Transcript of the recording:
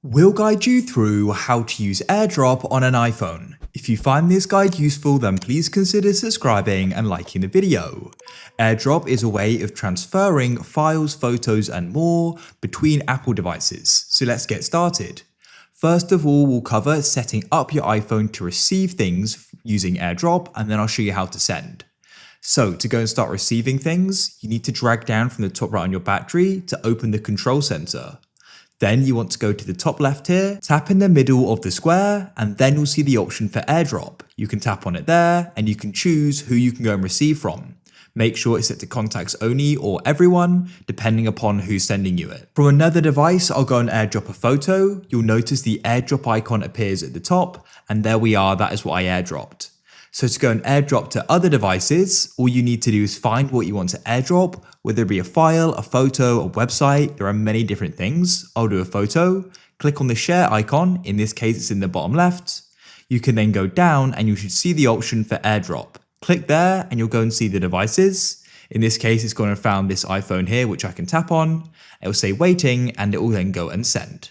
We'll guide you through how to use AirDrop on an iPhone. If you find this guide useful, then please consider subscribing and liking the video. AirDrop is a way of transferring files, photos, and more between Apple devices. So let's get started. First of all, we'll cover setting up your iPhone to receive things using AirDrop, and then I'll show you how to send. So to go and start receiving things, you need to drag down from the top right on your battery to open the control center. Then you want to go to the top left here, tap in the middle of the square, and then you'll see the option for AirDrop. You can tap on it there, and you can choose who you can go and receive from. Make sure it's set to contacts only or everyone, depending upon who's sending you it. From another device, I'll go and AirDrop a photo. You'll notice the AirDrop icon appears at the top, and there we are, that is what I AirDropped. So to go and AirDrop to other devices, all you need to do is find what you want to AirDrop, whether it be a file, a photo, a website. There are many different things. I'll do a photo, click on the share icon, in this case it's in the bottom left. You can then go down and you should see the option for AirDrop. Click there and you'll go and see the devices. In this case it's going to found this iPhone here which I can tap on. It will say waiting and it will then go and send.